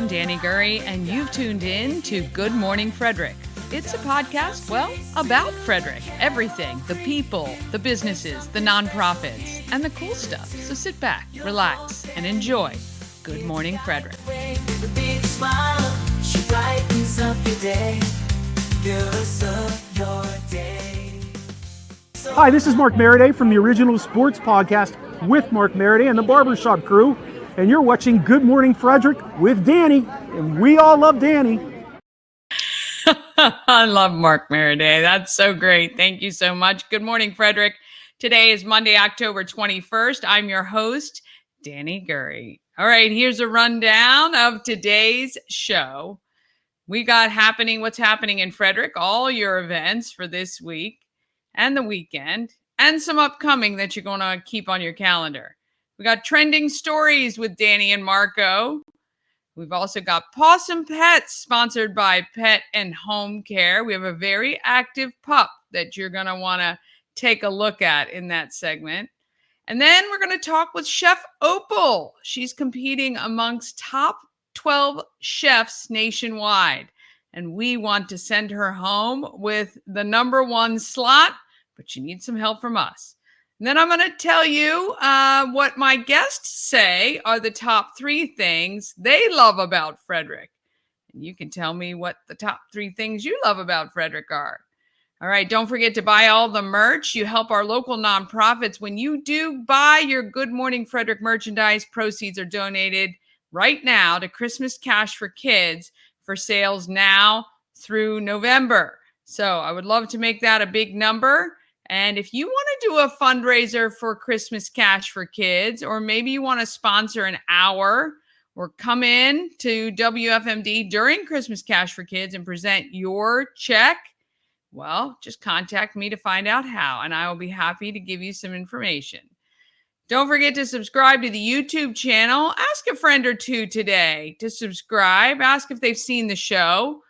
I'm Danny Gurry, and you've tuned in to Good Morning Frederick. It's a podcast, about Frederick. Everything, the people, the businesses, the nonprofits, and the cool stuff. So sit back, relax, and enjoy Good Morning Frederick. Hi, this is Mark Meriday from the Original Sports Podcast with Mark Meriday and the Barbershop Crew, and you're watching Good Morning Frederick with Danny, and we all love Danny. I love Mark Meriday. That's so great. Thank you so much. Good morning, Frederick. Today is Monday, October 21st. I'm your host, Danny Gurry. All right, here's a rundown of today's show. We got what's happening in Frederick, all your events for this week and the weekend, and some upcoming that you're going to keep on your calendar. We got trending stories with Danny and Marco. We've also got Possum Pets, sponsored by Pet and Home Care. We have a very active pup that you're going to want to take a look at in that segment. And then we're going to talk with Chef Opal. She's competing amongst top 12 chefs nationwide. And we want to send her home with the number one slot, but she needs some help from us. And then I'm going to tell you what my guests say are the top 3 things they love about Frederick. And you can tell me what the top 3 things you love about Frederick are. All right, don't forget to buy all the merch. You help our local nonprofits. When you do buy your Good Morning Frederick merchandise, proceeds are donated right now to Christmas Cash for Kids for sales now through November. So I would love to make that a big number. And if you want to do a fundraiser for Christmas Cash for Kids, or maybe you want to sponsor an hour or come in to WFMD during Christmas Cash for Kids and present your check, well, just contact me to find out how, and I will be happy to give you some information. Don't forget to subscribe to the YouTube channel. Ask a friend or two today to subscribe. Ask if they've seen the show.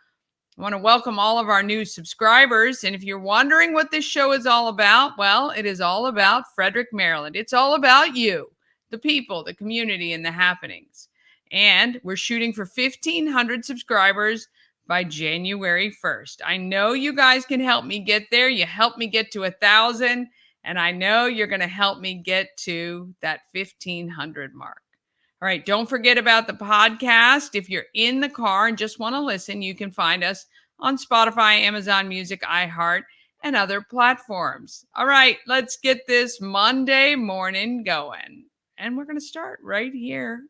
I want to welcome all of our new subscribers. And if you're wondering what this show is all about, well, it is all about Frederick, Maryland. It's all about you, the people, the community, and the happenings. And we're shooting for 1,500 subscribers by January 1st. I know you guys can help me get there. You helped me get to 1,000, and I know you're going to help me get to that 1,500 mark. All right, don't forget about the podcast. If you're in the car and just want to listen, you can find us on Spotify, Amazon Music, iHeart, and other platforms. All right, let's get this Monday morning going. And we're going to start right here.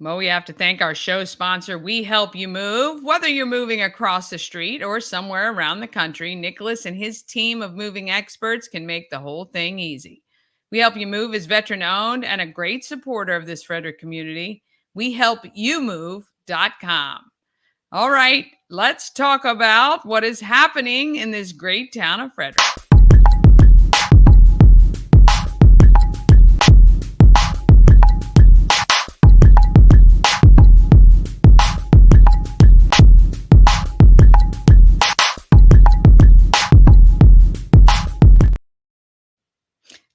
Well, we have to thank our show sponsor, We Help You Move. Whether you're moving across the street or somewhere around the country, Nicholas and his team of moving experts can make the whole thing easy. We Help You Move is veteran-owned and a great supporter of this Frederick community. WeHelpYouMove.com. All right, let's talk about what is happening in this great town of Frederick.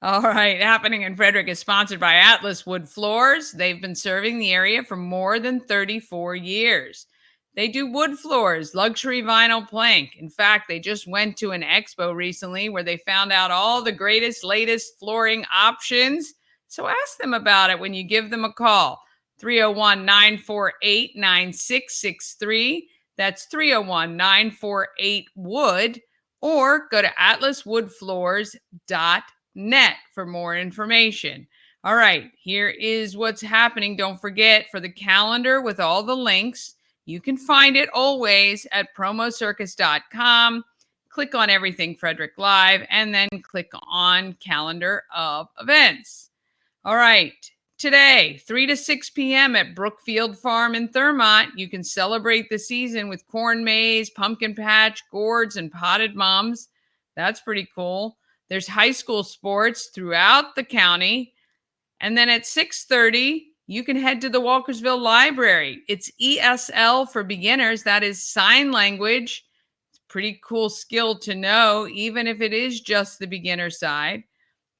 All right, happening in Frederick is sponsored by Atlas Wood Floors. They've been serving the area for more than 34 years. They do wood floors, luxury vinyl plank. In fact, they just went to an expo recently where they found out all the latest flooring options. So ask them about it when you give them a call. 301-948-9663. That's 301-948-WOOD. Or go to atlaswoodfloors.net for more information. All right, here is what's happening. Don't forget, for the calendar with all the links, you can find it always at promocircus.com. click on Everything Frederick Live, and then click on Calendar of Events. All right. Today, 3 to 6 p.m. at Brookfield Farm in Thurmont, you can celebrate the season with corn maze, pumpkin patch, gourds, and potted mums. That's pretty cool. There's high school sports throughout the county. And then at 6:30, you can head to the Walkersville Library. It's ESL for beginners. That is sign language. It's a pretty cool skill to know, even if it is just the beginner side.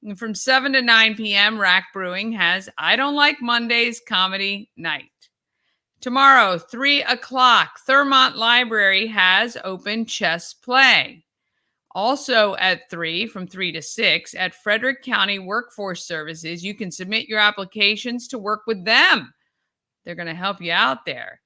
And from 7 to 9 p.m., Rack Brewing has I Don't Like Mondays comedy night. Tomorrow, 3 o'clock, Thurmont Library has open chess play. Also at 3, from 3 to 6, at Frederick County Workforce Services, you can submit your applications to work with them. They're going to help you out there.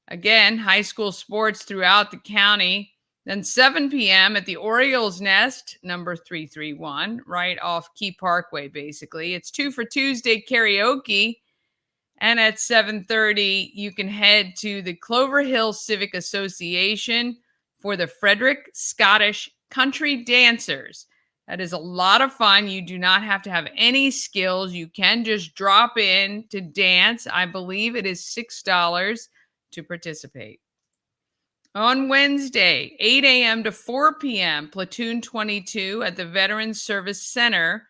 Again, high school sports throughout the county. Then 7 p.m. at the Orioles Nest, number 331, right off Key Parkway, basically. It's 2 for Tuesday karaoke. And at 7:30, you can head to the Clover Hill Civic Association for the Frederick Scottish Country Dancers. That is a lot of fun. You do not have to have any skills. You can just drop in to dance. I believe it is $6 to participate. On Wednesday, 8 a.m. to 4 p.m., Platoon 22 at the Veterans Service Center,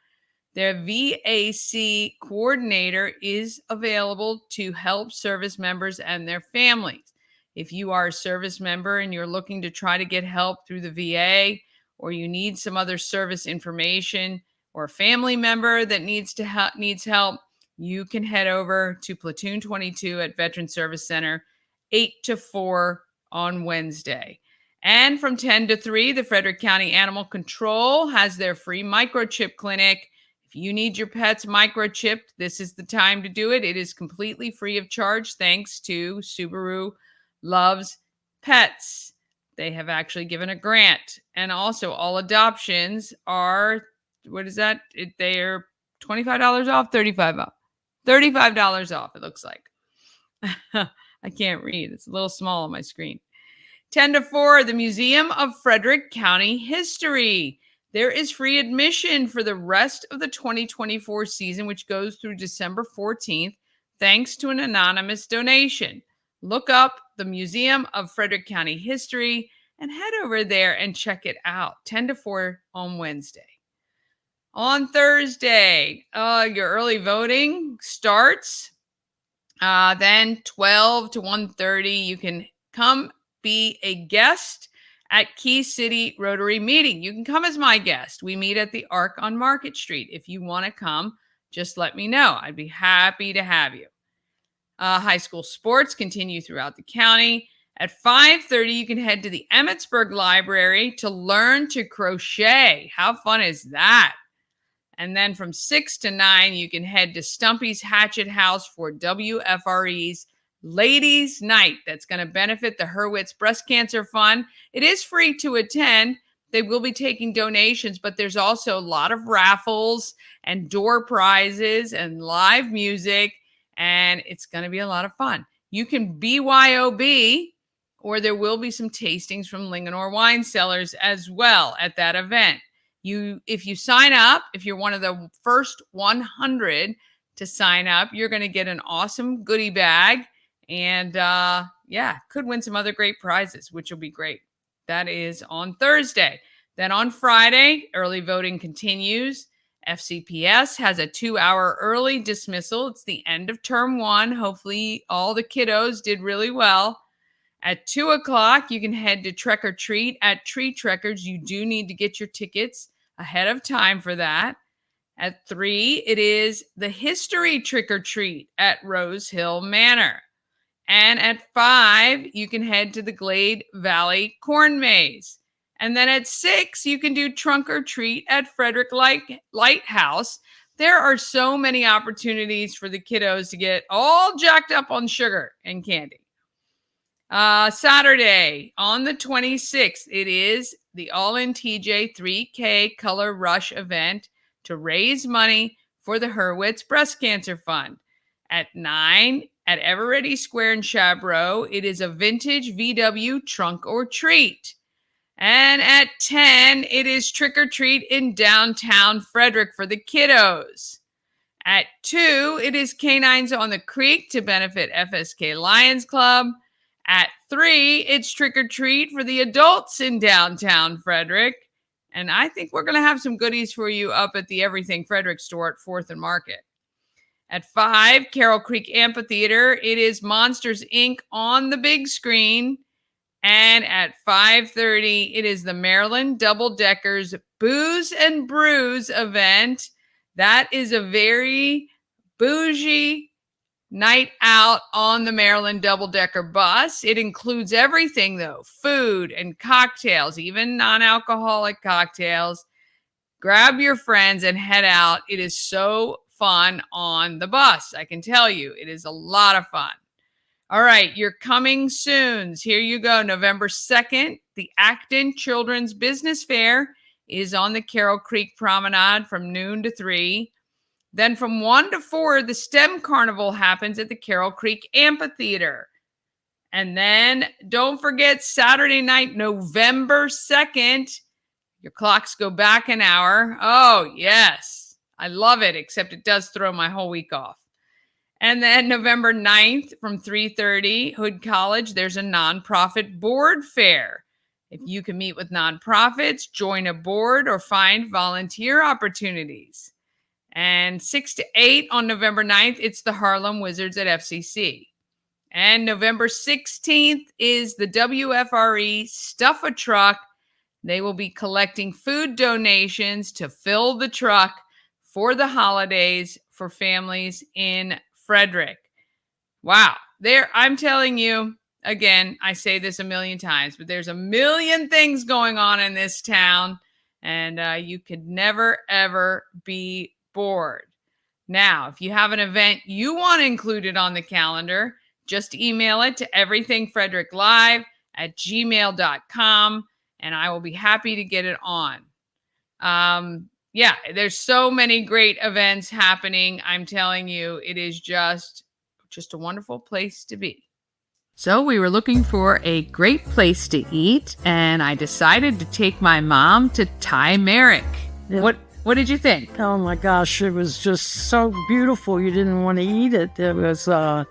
their VAC coordinator is available to help service members and their families. If you are a service member and you're looking to try to get help through the VA, or you need some other service information, or a family member that needs help, you can head over to Platoon 22 at Veterans Service Center, 8 to 4 on Wednesday. And from 10 to 3, the Frederick County Animal Control has their free microchip clinic. If you need your pets microchipped, this is the time to do it. It is completely free of charge thanks to Subaru Loves Pets. They have actually given a grant. And also all adoptions are, what is that? They are $25 off, $35 off. $35 off, it looks like. I can't read. It's a little small on my screen. 10 to 4, the Museum of Frederick County History. There is free admission for the rest of the 2024 season, which goes through December 14th, thanks to an anonymous donation. Look up the Museum of Frederick County History and head over there and check it out. 10 to 4 on Wednesday. On Thursday, your early voting starts. Then 12 to 1:30, you can come be a guest at Key City Rotary meeting. You can come as my guest. We meet at the Arc on Market Street. If you want to come, just let me know. I'd be happy to have you. High school sports continue throughout the county. At 5:30, you can head to the Emmitsburg Library to learn to crochet. How fun is that? And then from 6 to 9, you can head to Stumpy's Hatchet House for WFRE's Ladies Night. That's going to benefit the Hurwitz Breast Cancer Fund. It is free to attend. They will be taking donations, but there's also a lot of raffles and door prizes and live music, and it's going to be a lot of fun. You can BYOB, or there will be some tastings from Linganore Wine Cellars as well at that event. If you sign up, if you're one of the first 100 to sign up, you're going to get an awesome goodie bag and could win some other great prizes, which will be great. That is on Thursday. Then on Friday, early voting continues. FCPS has a 2-hour early dismissal. It's the end of term 1. Hopefully all the kiddos did really well. At 2 o'clock, you can head to Trek or Treat at Tree Trekkers. You do need to get your tickets ahead of time for that. At 3, it is the History Trick or Treat at Rose Hill Manor. And at 5, you can head to the Glade Valley Corn Maze. And then at 6, you can do Trunk or Treat at Frederick Lighthouse. There are so many opportunities for the kiddos to get all jacked up on sugar and candy. Saturday, on the 26th, it is the All-In TJ 3K Color Rush event to raise money for the Hurwitz Breast Cancer Fund. At 9, at Eveready Square in Chabro, it is a vintage VW Trunk or Treat. And at 10, it is Trick or Treat in downtown Frederick for the kiddos. At 2, it is Canines on the Creek to benefit FSK Lions Club. At 3, it's Trick or Treat for the adults in downtown Frederick. And I think we're going to have some goodies for you up at the Everything Frederick store at 4th and Market. At 5, Carroll Creek Amphitheater, it is Monsters, Inc. on the big screen. And at 5:30, it is the Maryland Double Deckers Booze and Brews event. That is a very bougie night out on the Maryland Double Decker bus. It includes everything, though, food and cocktails, even non-alcoholic cocktails. Grab your friends and head out. It is so fun on the bus. I can tell you, it is a lot of fun. All right, your coming soons. Here you go. November 2nd, the Acton Children's Business Fair is on the Carroll Creek Promenade from noon to 3. Then from 1 to 4, the STEM Carnival happens at the Carroll Creek Amphitheater. And then don't forget Saturday night, November 2nd, your clocks go back an hour. Oh, yes. I love it, except it does throw my whole week off. And then November 9th from 3:30, Hood College, there's a nonprofit board fair. If you can meet with nonprofits, join a board, or find volunteer opportunities. And 6 to 8 on November 9th, it's the Harlem Wizards at FCC. And November 16th is the WFRE Stuff a Truck. They will be collecting food donations to fill the truck for the holidays for families in Frederick. Wow. I'm telling you, again, I say this a million times, but there's a million things going on in this town, and you could never, ever be bored. Now, if you have an event you want included on the calendar, just email it to everythingfredericklive@gmail.com, and I will be happy to get it on. Yeah, there's so many great events happening. I'm telling you, it is just a wonderful place to be. So we were looking for a great place to eat, and I decided to take my mom to Thai Merrick. Yeah. What did you think? Oh my gosh, it was just so beautiful. You didn't want to eat it. It was a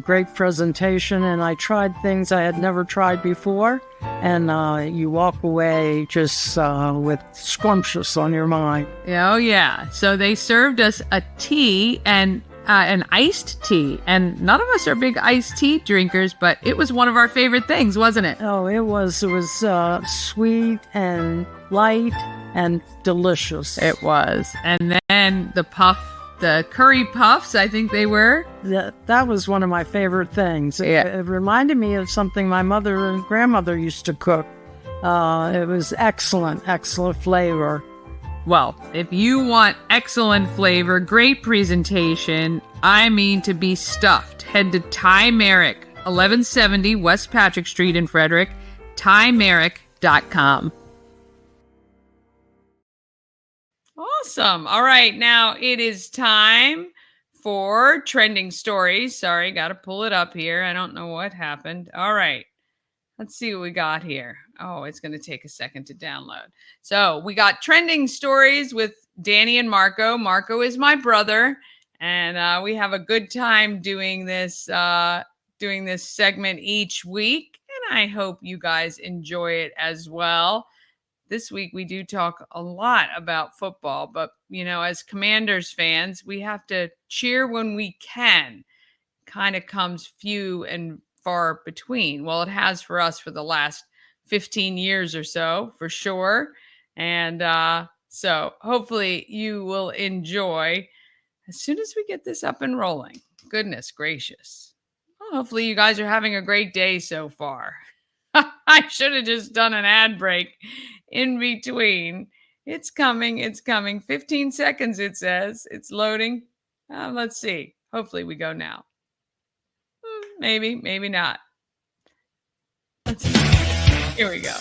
great presentation, and I tried things I had never tried before. And you walk away just with scrumptious on your mind. Oh, yeah. So they served us a tea and an iced tea. And none of us are big iced tea drinkers, but it was one of our favorite things, wasn't it? Oh, it was sweet and light and delicious. It was. And then the curry puffs, I think they were. That was one of my favorite things. Yeah. It reminded me of something my mother and grandmother used to cook. It was excellent flavor. Well, if you want excellent flavor, great presentation, I mean to be stuffed, head to Thai Merrick, 1170 West Patrick Street in Frederick, thaimerrick.com. Awesome. All right. Now it is time for trending stories. Sorry, got to pull it up here. I don't know what happened. All right. Let's see what we got here. Oh, it's going to take a second to download. So we got trending stories with Danny and Marco. Marco is my brother, and we have a good time doing this segment each week, and I hope you guys enjoy it as well. This week, we do talk a lot about football, but, as Commanders fans, we have to cheer when we can. Kind of comes few and far between. Well, it has for us for the last 15 years or so, for sure. And so hopefully you will enjoy as soon as we get this up and rolling. Goodness gracious. Well, hopefully you guys are having a great day so far. I should have just done an ad break in between. It's coming. 15 seconds, it says. It's loading. Let's see. Hopefully we go now. Maybe not. Let's see. Here we go.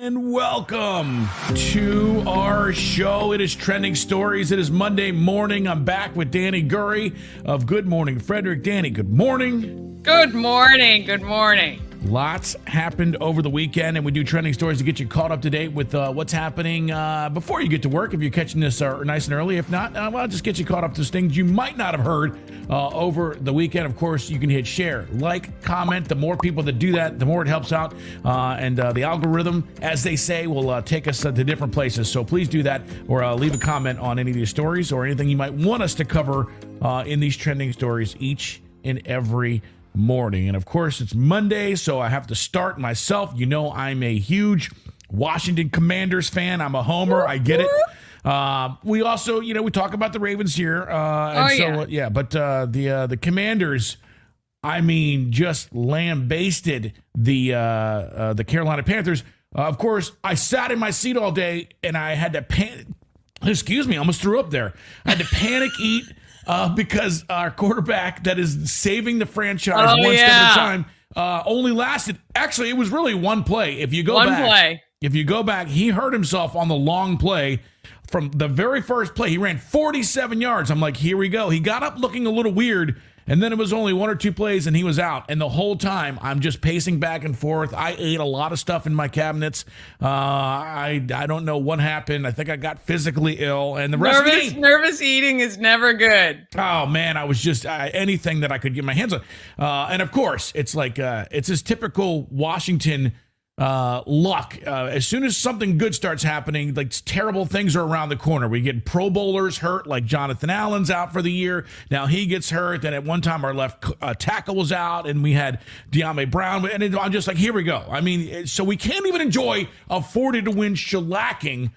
And welcome to our show. It is Trending Stories. It is Monday morning. I'm back with Danny Gurry of Good Morning Frederick. Danny, good morning. Good morning. Good morning. Lots happened over the weekend, and we do Trending Stories to get you caught up to date with what's happening before you get to work, if you're catching this nice and early. If not, well, just get you caught up to things you might not have heard over the weekend. Of course, you can hit share, like, comment. The more people that do that, the more it helps out. And the algorithm, as they say, will take us to different places. So please do that, or leave a comment on any of these stories or anything you might want us to cover in these Trending Stories each and every morning. And of course, it's Monday, so I have to start myself. You know, I'm a huge Washington Commanders fan. I'm a homer. I get it. We also, we talk about the Ravens here. But the Commanders, I mean, just lambasted the Carolina Panthers. Of course, I sat in my seat all day and I had to panic. Excuse me, I almost threw up there. I had to panic eat because our quarterback that is saving the franchise one step at a time only lasted. Actually, it was really one play. If you go back, he hurt himself on the long play. From the very first play, he ran 47 yards. I'm like, here we go. He got up looking a little weird, and then it was only one or two plays, and he was out. And the whole time, I'm just pacing back and forth. I ate a lot of stuff in my cabinets. I don't know what happened. I think I got physically ill, and the rest of the game. Nervous eating is never good. Oh, man, I was just anything that I could get my hands on. And, of course, it's like it's his typical Washington luck. As soon as something good starts happening, like terrible things are around the corner. We get Pro Bowlers hurt, like Jonathan Allen's out for the year. Now he gets hurt. Then at one time our left tackle was out, and we had De'Ami Brown. And I'm just like, here we go. I mean, so we can't even enjoy a 40-to-win shellacking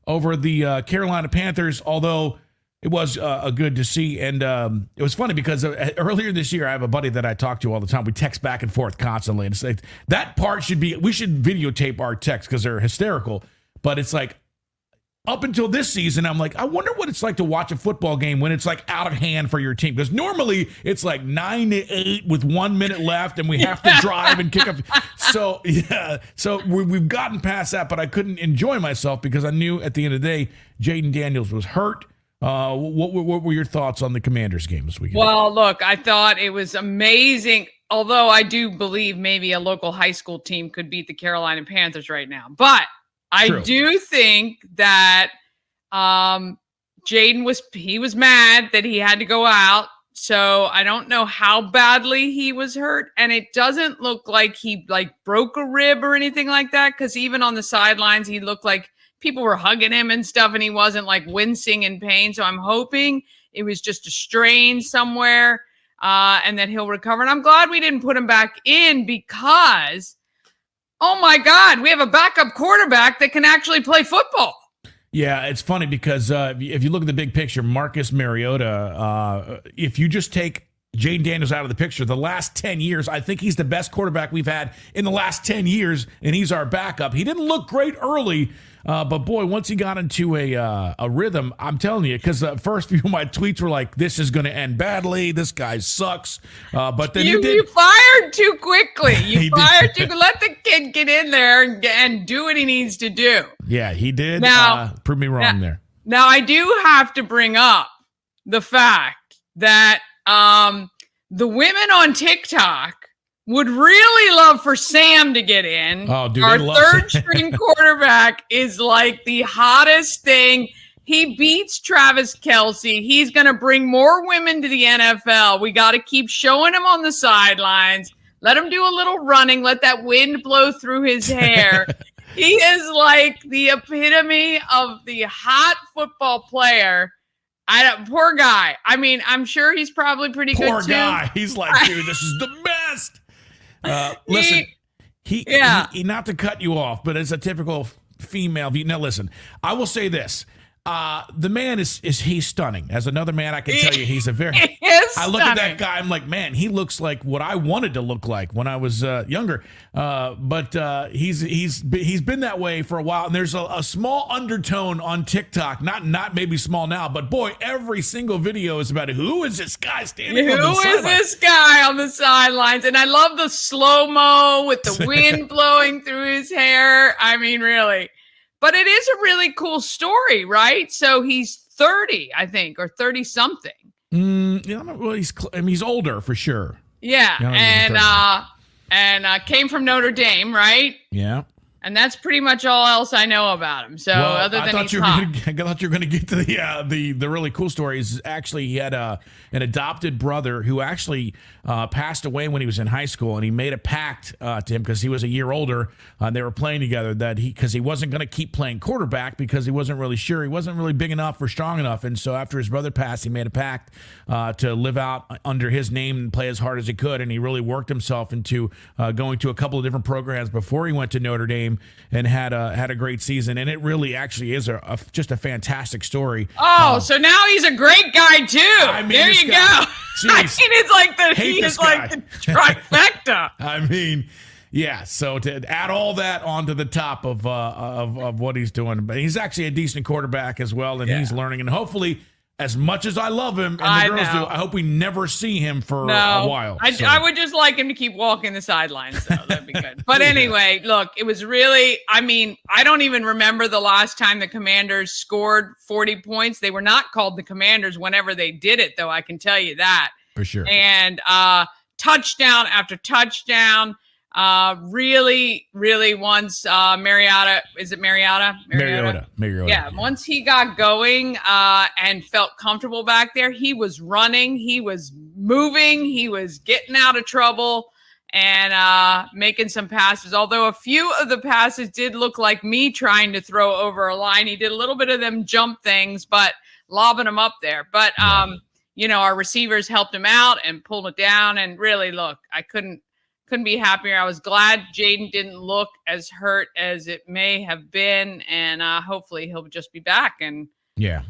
over the Carolina Panthers, although it was good to see. And it was funny because earlier this year, I have a buddy that I talk to all the time. We text back and forth constantly. And it's like, that part we should videotape our texts because they're hysterical. But it's like, up until this season, I'm like, I wonder what it's like to watch a football game when it's like out of hand for your team. Because normally it's like 9-8 with 1 minute left and we have to drive and kick up. So, yeah. So we've gotten past that, but I couldn't enjoy myself because I knew at the end of the day, Jaden Daniels was hurt. What were your thoughts on the Commanders game this weekend? Well, look, I thought it was amazing, although I do believe maybe a local high school team could beat the Carolina Panthers right now. But I do think that Jaden was mad that he had to go out. So I don't know how badly he was hurt. And it doesn't look like he broke a rib or anything like that, because even on the sidelines, he looked like people were hugging him and stuff, and he wasn't like wincing in pain. So I'm hoping it was just a strain somewhere and that he'll recover. And I'm glad we didn't put him back in because, oh my God, we have a backup quarterback that can actually play football. Yeah, it's funny because if you look at the big picture, Marcus Mariota, if you just take Jaden Daniels out of the picture, the last 10 years, I think he's the best quarterback we've had in the last 10 years, and he's our backup. He didn't look great early, but boy, once he got into a rhythm, I'm telling you, because the first few of my tweets were like, this is going to end badly, this guy sucks, but then you fired too quickly. You fired too. Let the kid get in there and do what he needs to do. Yeah, he did. Now, prove me wrong there. Now, I do have to bring up the fact that the women on TikTok would really love for Sam to get in. Oh, dude, our third string quarterback is like the hottest thing. He beats Travis Kelce. He's going to bring more women to the NFL. We got to keep showing him on the sidelines. Let him do a little running. Let that wind blow through his hair. He is like the epitome of the hot football player. Poor guy. I mean, I'm sure he's probably pretty good too. Poor guy. He's like, dude, this is the best. Listen, he not to cut you off, but it's a typical female view. Now, listen, I will say this. The man is he's stunning. As another man, I can tell you he's a very. I look at that guy, I'm like, man, he looks like what I wanted to look like when I was younger. But he's been that way for a while. And there's a small undertone on TikTok, not maybe small now, but boy, every single video is about who is this guy standing on the sidelines? Who is this guy on the sidelines? And I love the slow-mo with the wind blowing through his hair. I mean, really. But it is a really cool story, right? So he's 30, I think, or 30 something. Well, he's older for sure. Yeah, and came from Notre Dame, right? Yeah. And that's pretty much all else I know about him. So other than I thought you were going to get to the really cool story. Is actually he had an adopted brother who actually passed away when he was in high school, and he made a pact to him because he was a year older. They were playing together that because he wasn't going to keep playing quarterback because he wasn't really sure, he wasn't really big enough or strong enough, and so after his brother passed, he made a pact to live out under his name and play as hard as he could, and he really worked himself into going to a couple of different programs before he went to Notre Dame. And had a great season, and it really actually is just a fantastic story. So now he's a great guy too. There you go. I mean, it's like the trifecta. I mean, yeah. So to add all that onto the top of what he's doing, but he's actually a decent quarterback as well, and he's learning, and hopefully. As much as I love him and the girls do, I hope we never see him for a while. I would just like him to keep walking the sidelines, though. That'd be good. But anyway, look, it was really, I mean, I don't even remember the last time the Commanders scored 40 points. They were not called the Commanders whenever they did it, though, I can tell you that. For sure. And touchdown after touchdown. Really once Mariota. Yeah, once he got going and felt comfortable back there, he was running, he was moving, he was getting out of trouble and making some passes. Although a few of the passes did look like me trying to throw over a line. He did a little bit of them jump things, but lobbing them up there. But our receivers helped him out and pulled it down. And really, look, I couldn't be happier. I was glad Jaden didn't look as hurt as it may have been, and hopefully he'll just be back. And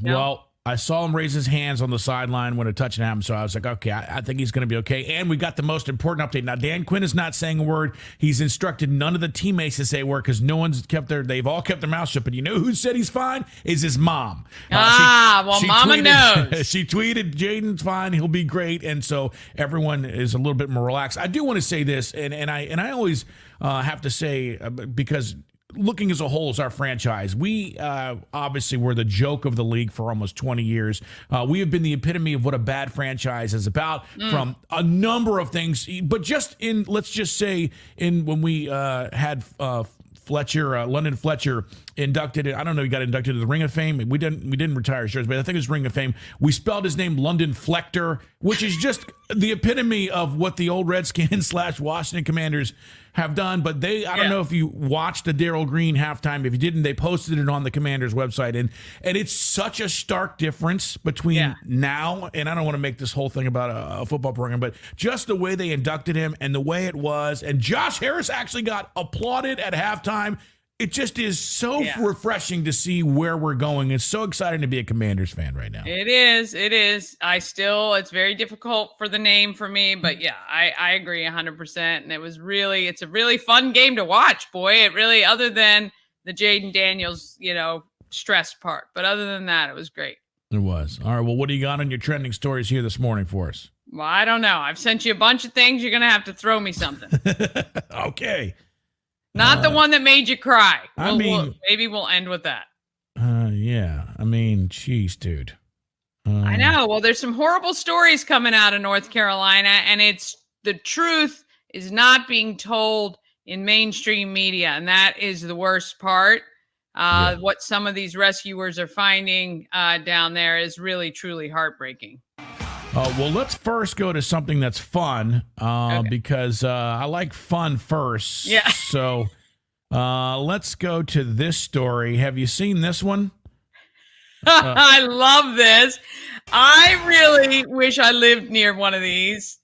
well, I saw him raise his hands on the sideline when a touchdown happened, so I was like, okay, I think he's going to be okay. And we got the most important update. Now, Dan Quinn is not saying a word. He's instructed none of the teammates to say a word because they've all kept their mouth shut. But you know who said he's fine? Is his mom. Mama knows. She tweeted, Jaden's fine. He'll be great. And so everyone is a little bit more relaxed. I do want to say this, and I always have to say, because looking as a whole as our franchise, we obviously were the joke of the league for almost 20 years. We have been the epitome of what a bad franchise is about from a number of things. But just let's just say when we had London Fletcher inducted. I don't know. He got inducted to the Ring of Fame. We didn't retire his jersey, but I think it was Ring of Fame. We spelled his name London Flector, which is just the epitome of what the old Redskins / Washington Commanders have done. But I don't know if you watched the Darryl Green halftime. If you didn't, they posted it on the Commanders website, and it's such a stark difference between now, and I don't want to make this whole thing about a football program, but just the way they inducted him and the way it was, and Josh Harris actually got applauded at halftime. It just is so refreshing to see where we're going. It's so exciting to be a Commanders fan right now. It is. It's very difficult for the name for me, but I agree 100%. And it's a really fun game to watch, boy. It really, other than the Jaden Daniels, stress part. But other than that, it was great. It was. All right. Well, what do you got on your trending stories here this morning for us? Well, I don't know. I've sent you a bunch of things. You're going to have to throw me something. Okay. Not the one that made you cry. Maybe we'll end with that. Yeah. I mean, geez, dude. I know. Well, there's some horrible stories coming out of North Carolina, and the truth is not being told in mainstream media, and that is the worst part. What some of these rescuers are finding down there is really, truly heartbreaking. Well, let's first go to something that's fun because I like fun first. Yeah. So let's go to this story. Have you seen this one? I love this. I really wish I lived near one of these.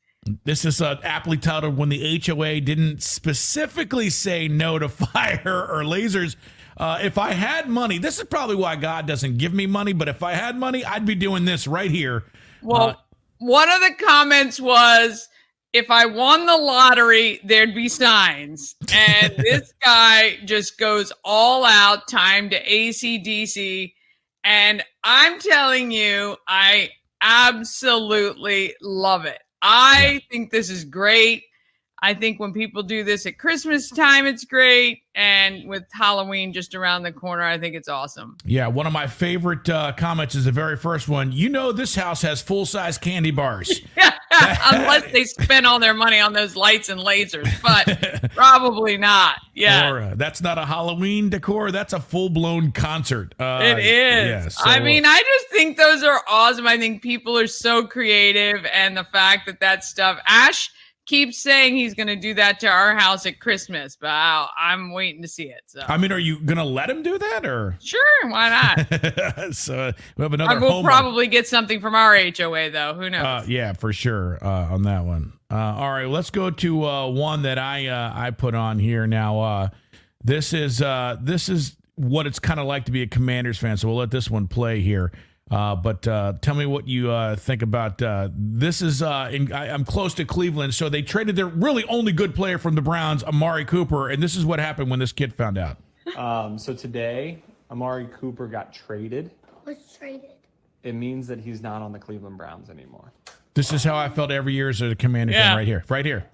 This is aptly titled When the HOA Didn't Specifically Say No to Fire or Lasers. If I had money, this is probably why God doesn't give me money, but if I had money, I'd be doing this right here. Well, one of the comments was, if I won the lottery, there'd be signs. And this guy just goes all out, time to AC/DC. And I'm telling you, I absolutely love it. I think this is great. I think when people do this at Christmas time, it's great. And with Halloween just around the corner, I think it's awesome. Yeah, one of my favorite comments is the very first one. You know, this house has full-size candy bars. Unless they spend all their money on those lights and lasers, but probably not. Yeah. Or, that's not a Halloween decor. That's a full-blown concert. It is. Yeah, so, I mean, I just think those are awesome. I think people are so creative. And the fact that stuff, Ash keeps saying he's going to do that to our house at Christmas, but I'm waiting to see it. So I mean, are you going to let him do that, or? Sure, why not? So we have another. We'll probably get something from our HOA, though. Who knows? Yeah, for sure on that one. All right, let's go to one that I put on here now. This is what it's kind of like to be a Commanders fan. So we'll let this one play here. But tell me what you think about this. I'm close to Cleveland, so they traded their really only good player from the Browns, Amari Cooper, and this is what happened when this kid found out. So today, Amari Cooper got traded. What's traded? It means that he's not on the Cleveland Browns anymore. This is how I felt every year as a Commander fan, right here.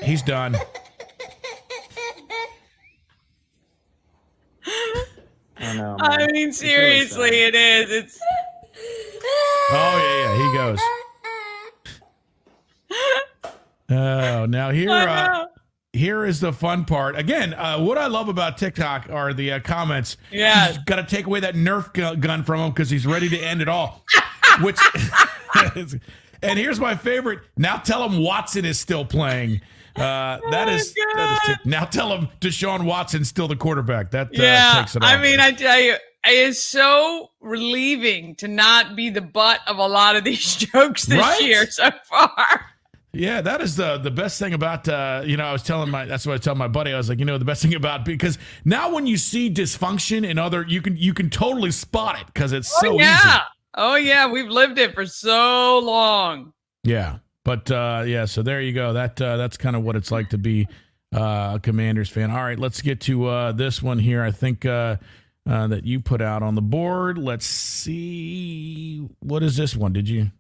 He's done. I know. I mean, seriously, really it is. It's. Oh yeah, he goes. Oh, now here is the fun part. Again, what I love about TikTok are the comments. Yeah. He's got to take away that Nerf gun from him because he's ready to end it all. Which, and here's my favorite. Now tell him Watson is still playing. That is now tell him Deshaun Watson's still the quarterback. That takes it off. I mean, I tell you, it is so relieving to not be the butt of a lot of these jokes this year so far. Yeah, that is the best thing about I was telling that's what I tell my buddy. I was like, the best thing about, because now when you see dysfunction in other, you can totally spot it because it's so easy. Oh yeah, we've lived it for so long. Yeah. But so there you go. That's kind of what it's like to be a Commanders fan. All right, let's get to this one here. I think that you put out on the board. Let's see. What is this one? Did you?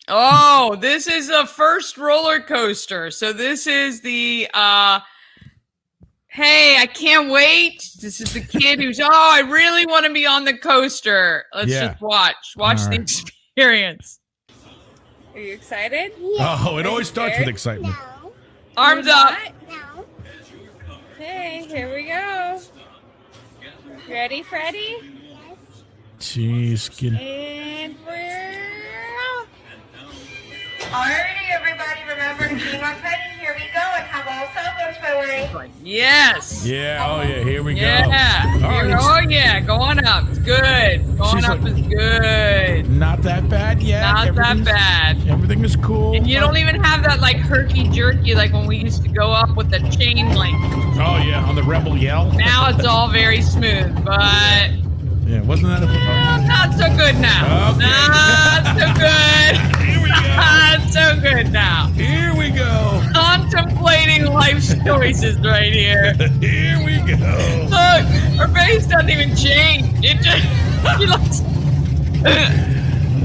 Oh, this is a first roller coaster. So this is the hey, I can't wait. This is the kid who's I really want to be on the coaster. Let's just watch the experience. Are you excited? Yeah. Oh, it always starts with excitement. No. Arms up. No. Okay, here we go. Ready, Freddie? Yes. Jeez. And we're off. Alrighty, everybody, remember to keep on fighting. Here we go, and have all cell phones forward. Yes. Yeah. Oh yeah. Here we go. Yeah. Going up. It's good. Going up is good. Not that bad yet. Not that bad. Everything is cool. And you don't even have that like herky jerky like when we used to go up with the chain link. Oh yeah, on the Rebel Yell. Now it's all very smooth, but yeah, wasn't that not so good now. Okay. Not so good. Here we go. Not so good now. Here we go. Contemplating life's choices right here. Here we go. Look, her face doesn't even change. It just she looks.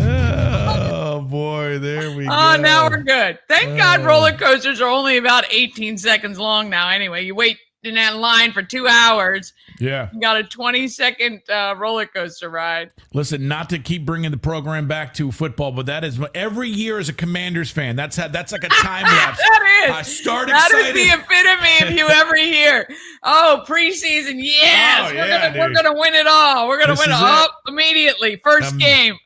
Oh boy, there we go. Oh, now we're good. Thank God roller coasters are only about 18 seconds long now. Anyway, you wait in that line for 2 hours. Yeah. You got a 20-second roller coaster ride. Listen, not to keep bringing the program back to football, but that is every year as a Commanders fan. That's like a time lapse. That is. I start that excited. Is the epitome of you every year. Oh, preseason, yes. We're gonna win it all. We're gonna win it all immediately. First game.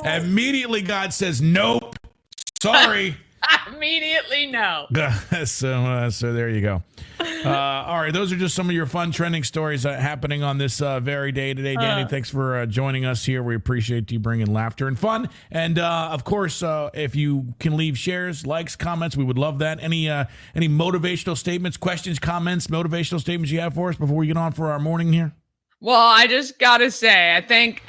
Immediately, God says, nope. Sorry. Immediately no. So there you go. All right, those are just some of your fun trending stories happening on this very day today. Danny, thanks for joining us here. We appreciate you bringing laughter and fun. And, of course, if you can leave shares, likes, comments, we would love that. Any motivational statements, questions, comments, motivational statements you have for us before we get on for our morning here? Well, I just got to say, I thank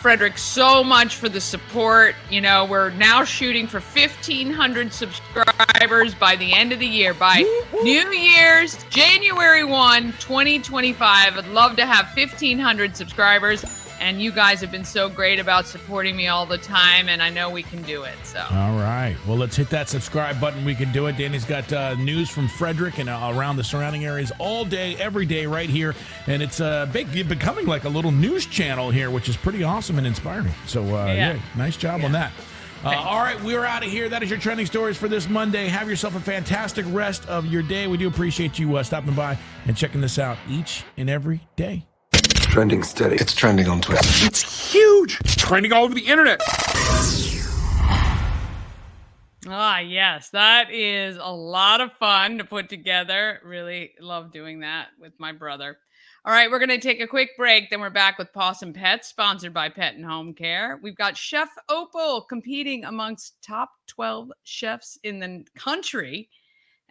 Frederick so much for the support. You know, we're now shooting for 1,500 subscribers by the end of the year. By New Year's, January 1, 2025, I'd love to have 1,500 subscribers. And you guys have been so great about supporting me all the time, and I know we can do it. So, all right. Well, let's hit that subscribe button. We can do it. Danny's got news from Frederick and around the surrounding areas all day, every day, right here. And it's becoming like a little news channel here, which is pretty awesome and inspiring. So, yeah, nice job on that. All right, we're out of here. That is your trending stories for this Monday. Have yourself a fantastic rest of your day. We do appreciate you stopping by and checking this out each and every day. Trending steady. It's trending on Twitter. It's huge. It's trending all over the internet. Ah, yes, that is a lot of fun to put together. Really love doing that with my brother. All right, we're going to take a quick break. Then we're back with Possum Pets, sponsored by Pet and Home Care. We've got Chef Opal competing amongst top 12 chefs in the country.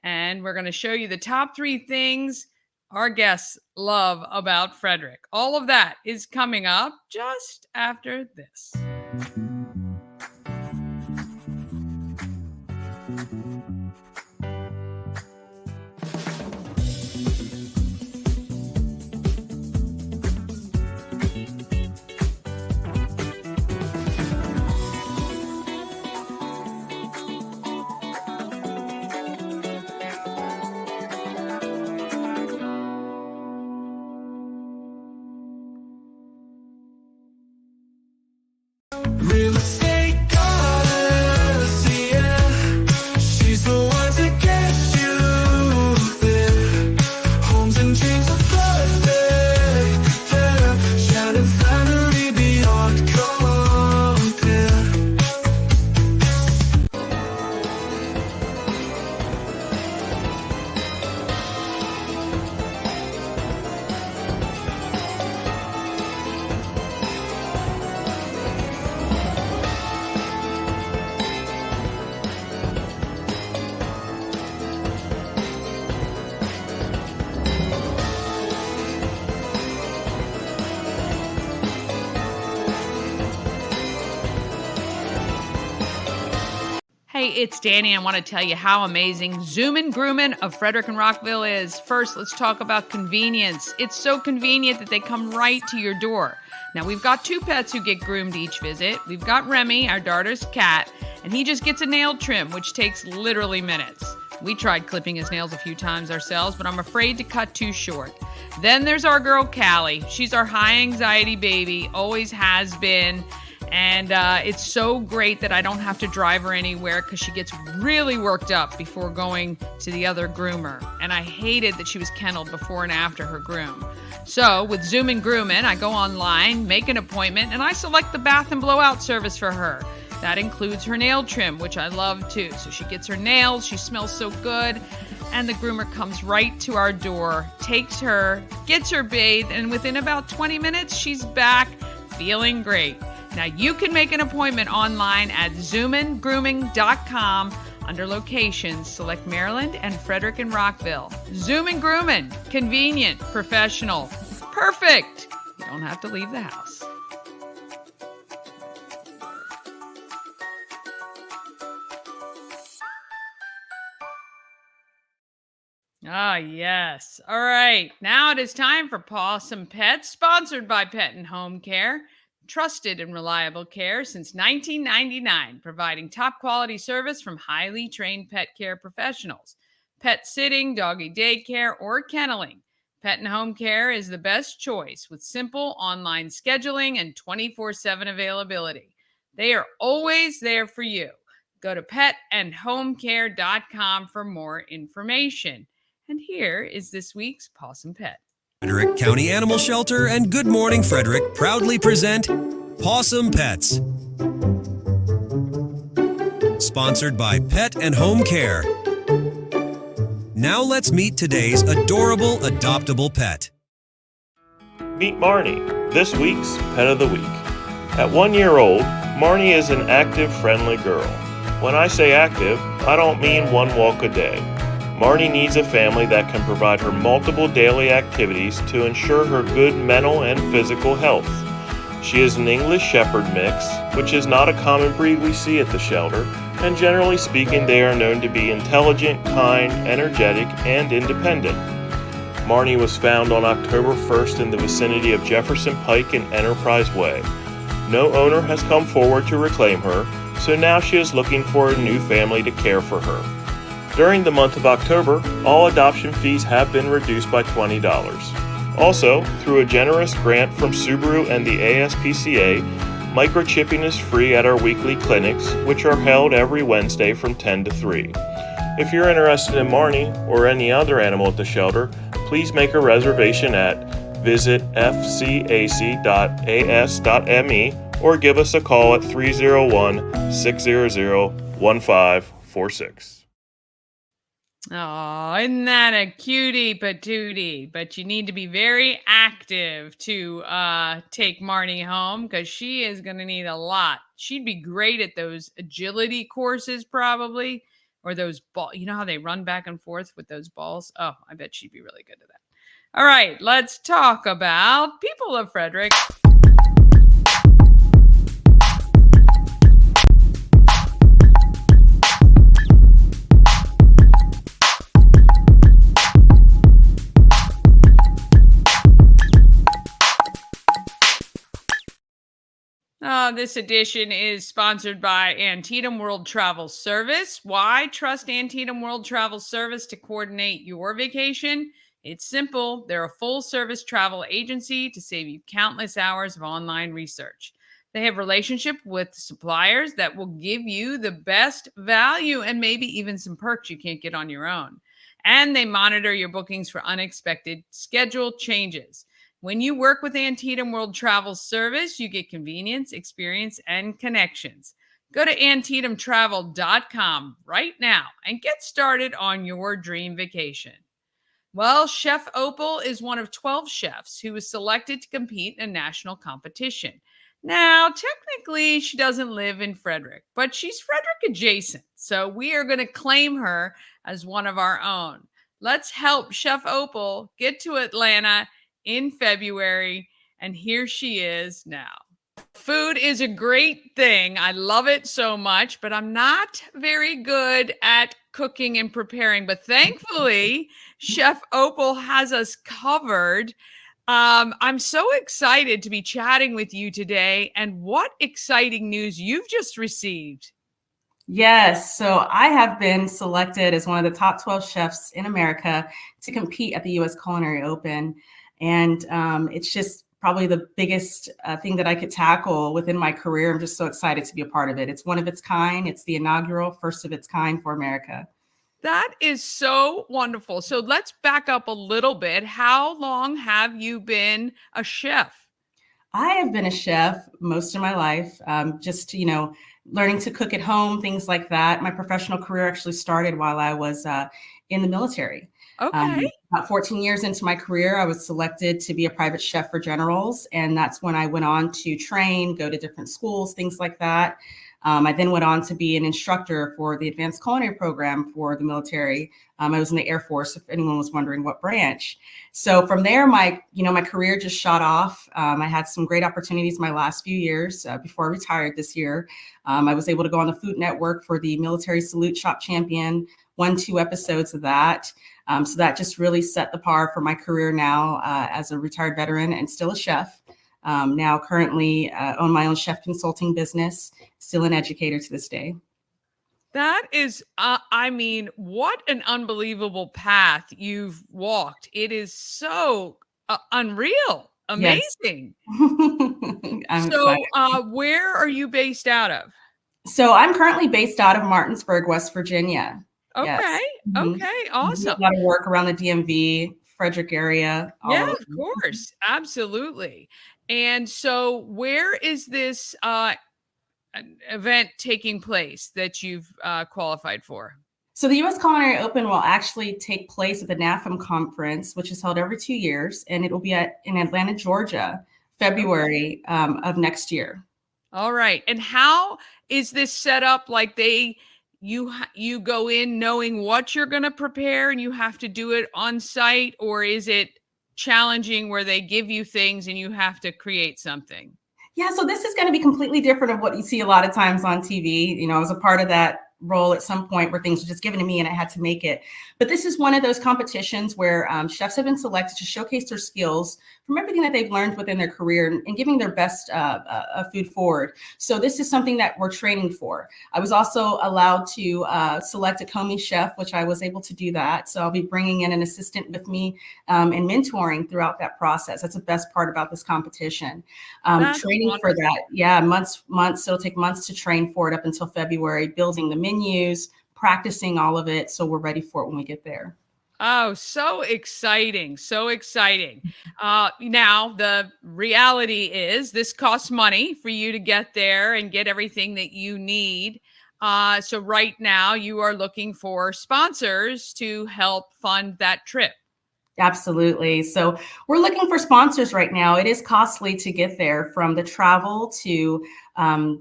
And we're going to show you the top 3 things our guests love about Frederick. All of that is coming up just after this. Real estate goddess, yeah. She's the one to get you there. Homes and dreams are perfect, yeah. Shannon family beyond compare. Hey, it's Danny. I want to tell you how amazing Zoomin' Groomin' of Frederick and Rockville is. First, let's talk about convenience. It's so convenient that they come right to your door. Now, we've got 2 pets who get groomed each visit. We've got Remy, our daughter's cat, and he just gets a nail trim, which takes literally minutes. We tried clipping his nails a few times ourselves, but I'm afraid to cut too short. Then there's our girl, Callie. She's our high anxiety baby, always has been. And it's so great that I don't have to drive her anywhere because she gets really worked up before going to the other groomer. And I hated that she was kenneled before and after her groom. So with Zoomin' Groomin', I go online, make an appointment, and I select the bath and blowout service for her. That includes her nail trim, which I love too. So she gets her nails, she smells so good, and the groomer comes right to our door, takes her, gets her bathed, and within about 20 minutes, she's back feeling great. Now, you can make an appointment online at zoomingrooming.com. Under locations, select Maryland and Frederick and Rockville. Zoomin' Groomin', convenient, professional, perfect. You don't have to leave the house. Ah, yes. All right. Now it is time for Possum Pets, sponsored by Pet and Home Care. Trusted and reliable care since 1999, providing top quality service from highly trained pet care professionals. Pet sitting, doggy daycare, or kenneling. Pet and Home Care is the best choice with simple online scheduling and 24/7 availability. They are always there for you. Go to petandhomecare.com for more information. And here is this week's Possum Pet. Frederick County Animal Shelter and Good Morning Frederick proudly present Possum Pets. Sponsored by Pet and Home Care. Now let's meet today's adorable adoptable pet. Meet Marnie, this week's Pet of the Week. At 1 year old, Marnie is an active, friendly girl. When I say active, I don't mean one walk a day. Marnie needs a family that can provide her multiple daily activities to ensure her good mental and physical health. She is an English Shepherd mix, which is not a common breed we see at the shelter, and generally speaking they are known to be intelligent, kind, energetic, and independent. Marnie was found on October 1st in the vicinity of Jefferson Pike and Enterprise Way. No owner has come forward to reclaim her, so now she is looking for a new family to care for her. During the month of October, all adoption fees have been reduced by $20. Also, through a generous grant from Subaru and the ASPCA, microchipping is free at our weekly clinics, which are held every Wednesday from 10 to 3. If you're interested in Marnie or any other animal at the shelter, please make a reservation at visitfcac.as.me or give us a call at 301-600-1546. Oh, isn't that a cutie patootie? But you need to be very active to take Marnie home because she is going to need a lot. She'd be great at those agility courses probably, or those ball. You know how they run back and forth with those balls? Oh, I bet she'd be really good at that. All right, let's talk about people of Frederick. This edition is sponsored by Antietam World Travel Service. Why trust Antietam World Travel Service to coordinate your vacation? It's simple. They're a full-service travel agency to save you countless hours of online research. They have relationship with suppliers that will give you the best value and maybe even some perks you can't get on your own. And they monitor your bookings for unexpected schedule changes. When you work with Antietam World Travel Service, you get convenience, experience, and connections. Go to AntietamTravel.com right now and get started on your dream vacation. Well, Chef Opal is one of 12 chefs who was selected to compete in a national competition. Now, technically, she doesn't live in Frederick, but she's Frederick adjacent. So we are going to claim her as one of our own. Let's help Chef Opal get to Atlanta in February, and here she is now. Food is a great thing. I love it so much, but I'm not very good at cooking and preparing. But thankfully, Chef Opal has us covered. I'm so excited to be chatting with you today. And what exciting news you've just received. Yes, so I have been selected as one of the top 12 chefs in America to compete at the U.S. Culinary Open. And it's just probably the biggest thing that I could tackle within my career. I'm just so excited to be a part of it. It's one of its kind. It's the inaugural first of its kind for America. That is so wonderful. So let's back up a little bit. How long have you been a chef? I have been a chef most of my life, just, learning to cook at home, things like that. My professional career actually started while I was in the military. Okay. About 14 years into my career, I was selected to be a private chef for generals. And that's when I went on to train, go to different schools, things like that. I then went on to be an instructor for the advanced culinary program for the military. I was in the Air Force, if anyone was wondering what branch. So from there, my career just shot off. I had some great opportunities my last few years before I retired this year. I was able to go on the Food Network for the Military Salute Shop Champion, 2 episodes of that. So that just really set the par for my career now as a retired veteran and still a chef. Now currently own my own chef consulting business, still an educator to this day. That is, what an unbelievable path you've walked. It is so unreal, amazing. Yes. Where are you based out of? So I'm currently based out of Martinsburg, West Virginia. Okay. Yes. Okay. Awesome. A lot of work around the DMV, Frederick area. Yeah, of course. Absolutely. And so where is this event taking place that you've qualified for? So the U.S. Culinary Open will actually take place at the NAFM conference, which is held every 2 years, and it will be in Atlanta, Georgia, February of next year. All right. And how is this set up? Like you go in knowing what you're going to prepare and you have to do it on site, or is it challenging where they give you things and you have to create something? Yeah, so this is going to be completely different of what you see a lot of times on TV. You know, I was a part of that role at some point where things were just given to me and I had to make it. But this is one of those competitions where chefs have been selected to showcase their skills from everything that they've learned within their career and giving their best food forward. So this is something that we're training for. I was also allowed to select a commis chef, which I was able to do that. So I'll be bringing in an assistant with me and mentoring throughout that process. That's the best part about this competition. Training for that, yeah, months. It'll take months to train for it up until February, building the menus, practicing all of it, so we're ready for it when we get there. Oh, so exciting. So exciting. Now, the reality is this costs money for you to get there and get everything that you need. So right now you are looking for sponsors to help fund that trip. Absolutely. So we're looking for sponsors right now. It is costly to get there, from the travel to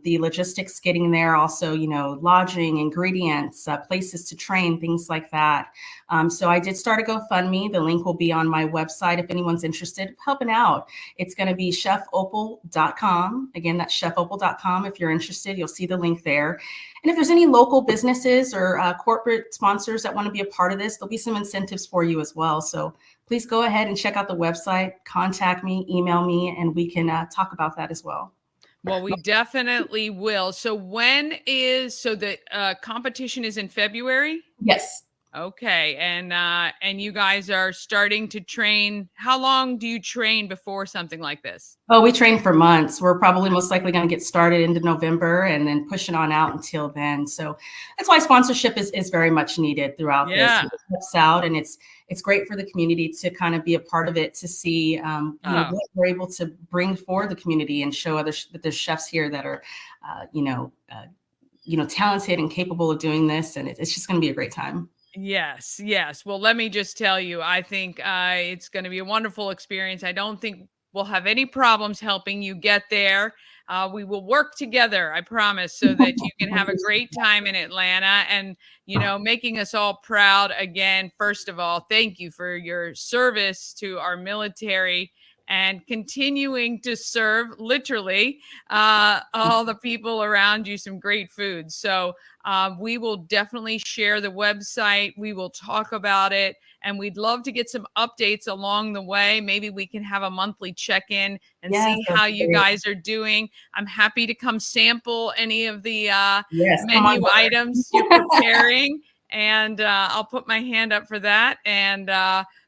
the logistics getting there, also, you know, lodging, ingredients, places to train, things like that. So I did start a GoFundMe. The link will be on my website if anyone's interested in helping out. It's going to be chefopal.com. Again, that's chefopal.com. If you're interested, you'll see the link there. And if there's any local businesses or corporate sponsors that want to be a part of this, there'll be some incentives for you as well. So please go ahead and check out the website, contact me, email me, and we can talk about that as well. Well, we definitely will. So the competition is in February? Yes. Okay. And you guys are starting to train. How long do you train before something like this? Oh, we train for months. We're probably most likely going to get started into November and then pushing on out until then. So that's why sponsorship is very much needed throughout this. It helps out, and it's great for the community to kind of be a part of it, to see what we're able to bring for the community and show that there's chefs here that are, talented and capable of doing this. And it's just going to be a great time. Yes. Well, let me just tell you, I think it's going to be a wonderful experience. I don't think we'll have any problems helping you get there. We will work together, I promise, so that you can have a great time in Atlanta and, making us all proud again. First of all, thank you for your service to our military and continuing to serve literally all the people around you some great food. So we will definitely share the website. We will talk about it, and we'd love to get some updates along the way. Maybe we can have a monthly check-in and see how you guys are doing. I'm happy to come sample any of the menu items you're preparing, and I'll put my hand up for that. And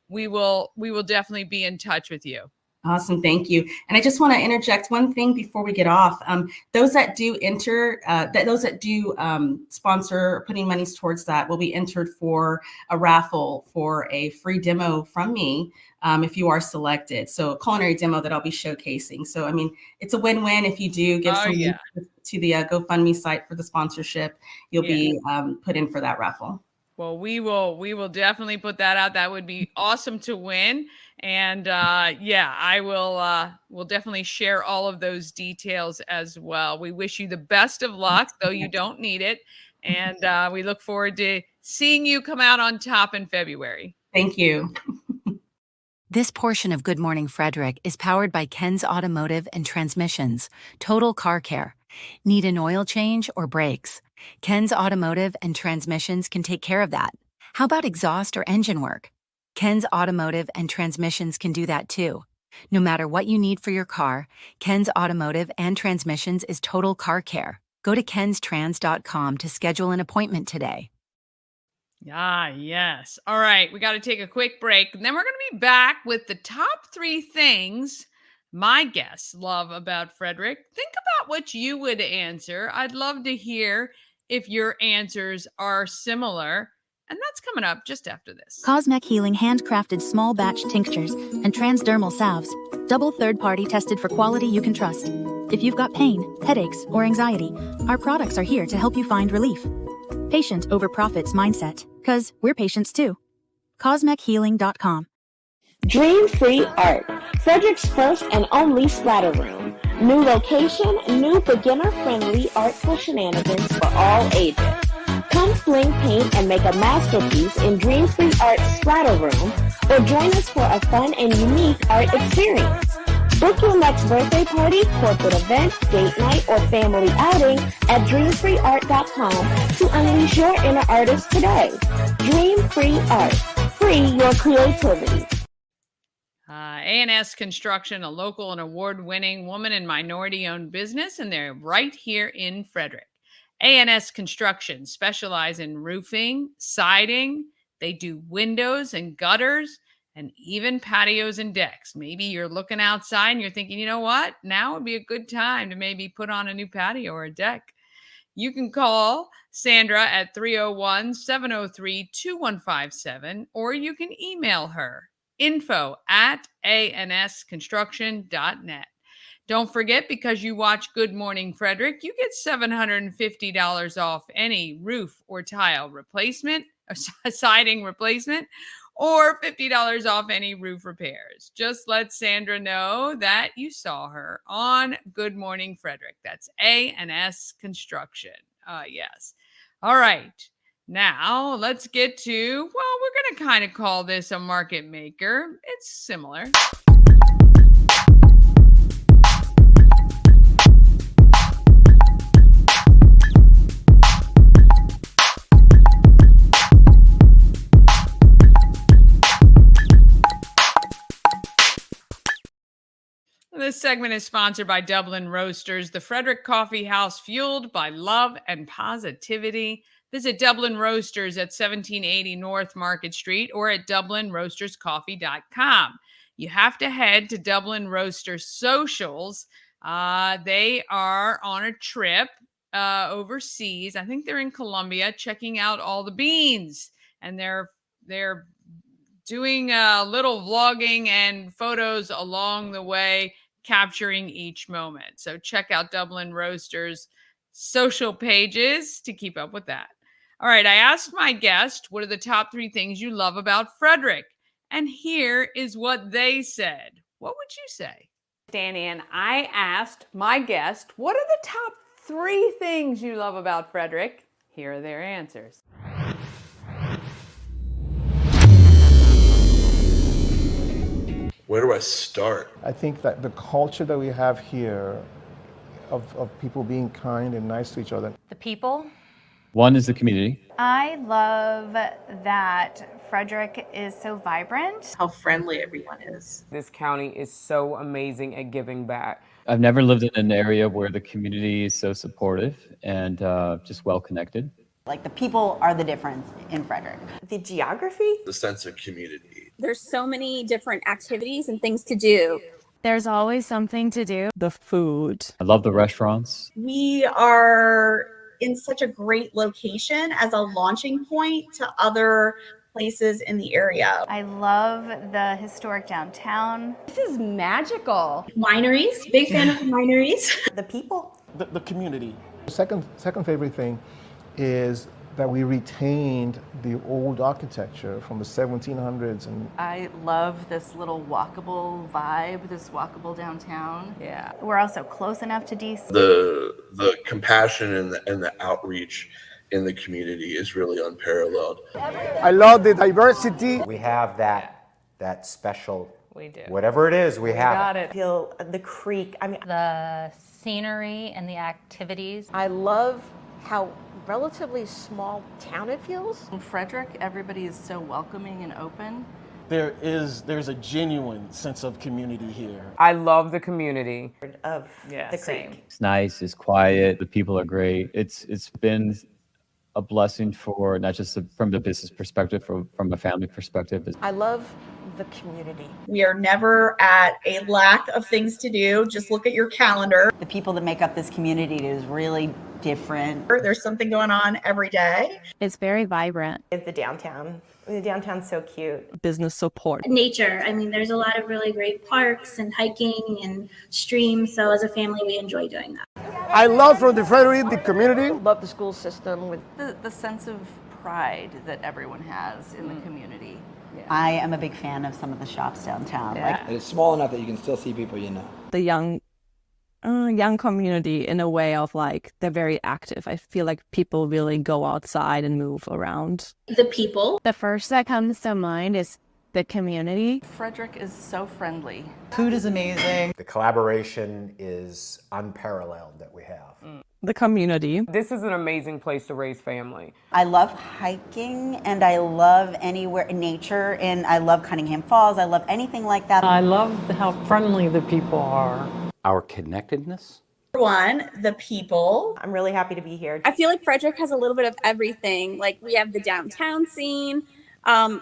we will definitely be in touch with you. Awesome. Thank you. And I just want to interject one thing before we get off. Those that do enter, those that do sponsor, putting monies towards that, will be entered for a raffle for a free demo from me if you are selected. So a culinary demo that I'll be showcasing. So, I mean, it's a win-win. If you do give some to the GoFundMe site for the sponsorship, you'll be put in for that raffle. Well, we will definitely put that out. That would be awesome to win. And I will definitely share all of those details as well. We wish you the best of luck, though you don't need it. And we look forward to seeing you come out on top in February. Thank you. This portion of Good Morning Frederick is powered by Ken's Automotive and Transmissions, Total Car Care. Need an oil change or brakes? Ken's Automotive and Transmissions can take care of that. How about exhaust or engine work? Ken's Automotive and Transmissions can do that too. No matter what you need for your car, Ken's Automotive and Transmissions is Total Car Care. Go to kenstrans.com to schedule an appointment today. Yes. All right. We got to take a quick break. And then we're going to be back with the top 3 things my guests love about Frederick. Think about what you would answer. I'd love to hear if your answers are similar. And that's coming up just after this. Cosmic Healing handcrafted small batch tinctures and transdermal salves. Double third-party tested for quality you can trust. If you've got pain, headaches, or anxiety, our products are here to help you find relief. Patient over profits mindset, 'cause we're patients too. CosmecHealing.com. Dream Free Art, Frederick's first and only splatter room. New location, new beginner-friendly artful shenanigans for all ages. Come fling paint and make a masterpiece in Dream Free Art Splatter Room, or join us for a fun and unique art experience. Book your next birthday party, corporate event, date night, or family outing at dreamfreeart.com to unleash your inner artist today. Dream Free Art. Free your creativity. A&S Construction, a local and award-winning woman and minority-owned business, and they're right here in Frederick. A&S Construction specialize in roofing, siding. They do windows and gutters, and even patios and decks. Maybe you're looking outside and you're thinking, you know what? Now would be a good time to maybe put on a new patio or a deck. You can call Sandra at 301-703-2157, or you can email her, info@ansconstruction.net. Don't forget, because you watch Good Morning Frederick, you get $750 off any roof or tile replacement, siding replacement, or $50 off any roof repairs. Just let Sandra know that you saw her on Good Morning Frederick. That's A&S Construction. Yes. All right. Now let's get to, well, we're going to kind of call this a market maker. It's similar. This segment is sponsored by Dublin Roasters, the Frederick Coffee House fueled by love and positivity. Visit Dublin Roasters at 1780 North Market Street or at DublinRoastersCoffee.com. You have to head to Dublin Roasters socials. They are on a trip overseas. I think they're in Colombia, checking out all the beans, and they're doing a little vlogging and photos along the way, capturing each moment. So check out Dublin Roasters social pages to keep up with that. All right, I asked my guest, what are the top 3 things you love about Frederick? And here is what they said. What would you say? Danny, and I asked my guest, what are the top 3 things you love about Frederick? Here are their answers. Where do I start? I think that the culture that we have here of people being kind and nice to each other. The people. One is the community. I love that Frederick is so vibrant. How friendly everyone is. This county is so amazing at giving back. I've never lived in an area where the community is so supportive and just well connected. Like, the people are the difference in Frederick. The geography. The sense of community. There's so many different activities and things to do. There's always something to do. The food. I love the restaurants. We are in such a great location as a launching point to other places in the area. I love the historic downtown. This is magical. Wineries, big fan of wineries. The people. The community. Second favorite thing is that we retained the old architecture from the 1700s. And I love this little walkable vibe, this walkable downtown. Yeah. We're also close enough to DC. The compassion and the outreach in the community is really unparalleled. I love the diversity. We have that special, we do. Whatever it is, we have got it. Feel the creek. I mean, the scenery and the activities. I love how relatively small town it feels. In Frederick, everybody is so welcoming and open. There's a genuine sense of community here. I love the community of the creek. It's nice, it's quiet, the people are great. It's been a blessing for not just from the business perspective, from a family perspective. I love the community. We are never at a lack of things to do. Just look at your calendar. The people that make up this community is really different. There's something going on every day. It's very vibrant. It's the downtown. The downtown's so cute. Business support. Nature. I mean, there's a lot of really great parks and hiking and streams. So as a family, we enjoy doing that. I love from the Frederick, the community. Love the school system with the sense of pride that everyone has in the community. Yeah. I am a big fan of some of the shops downtown. Yeah. It's small enough that you can still see people you know. The young community, in a way of like, they're very active. I feel like people really go outside and move around. The people. The first that comes to mind is the community. Frederick is so friendly. Food is amazing. The collaboration is unparalleled that we have. The community. This is an amazing place to raise family. I love hiking and I love anywhere in nature, and I love Cunningham Falls. I love anything like that. I love how friendly the people are. Our connectedness. One, the people. I'm really happy to be here. I feel like Frederick has a little bit of everything. Like we have the downtown scene.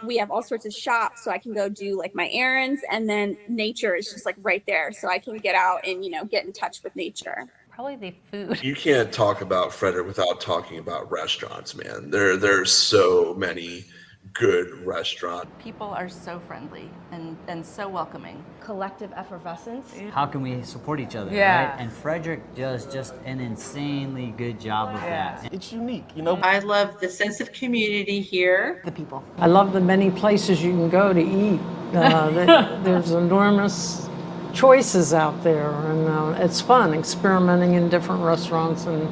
We have all sorts of shops, so I can go do like my errands, and then nature is just like right there, so I can get out and, get in touch with nature. Probably the food. You can't talk about Frederick without talking about restaurants, man. There's so many good restaurants. People are so friendly and so welcoming. Collective effervescence. How can we support each other, Yeah. right? And Frederick does just an insanely good job of that. It's unique, I love the sense of community here. The people. I love the many places you can go to eat. There's enormous choices out there, and it's fun experimenting in different restaurants and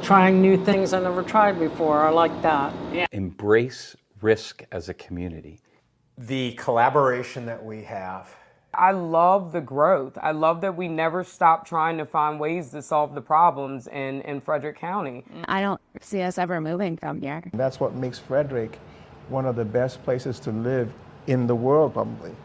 trying new things I never tried before. I like that. Yeah. Embrace risk as a community. The collaboration that we have. I love the growth. I love that we never stop trying to find ways to solve the problems in Frederick County. I don't see us ever moving from here. That's what makes Frederick one of the best places to live in the world, probably.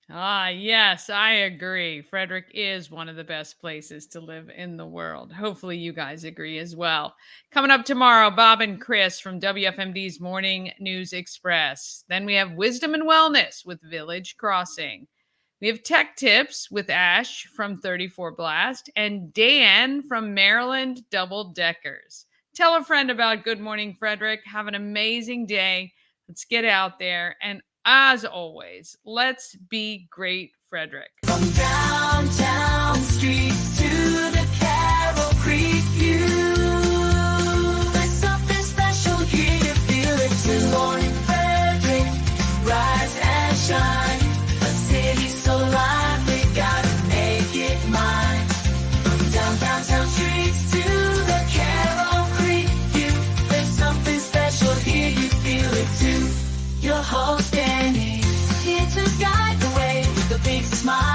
Yes, I agree. Frederick is one of the best places to live in the world. Hopefully you guys agree as well. Coming up tomorrow, Bob and Chris from WFMD's Morning News Express. Then we have Wisdom and Wellness with Village Crossing. We have Tech Tips with Ash from 34 Blast and Dan from Maryland Double Deckers. Tell a friend about Good Morning Frederick. Have an amazing day. Let's get out there. And as always, let's be great, Frederick. From downtown street to the Carroll Creek view, there's something special here, you feel it too. Morning Frederick, rise and shine. A city so lively, gotta make it mine. From downtown streets to the Carroll Creek view, there's something special here, you feel it too. Your host Danny, here to guide the way with a big smile.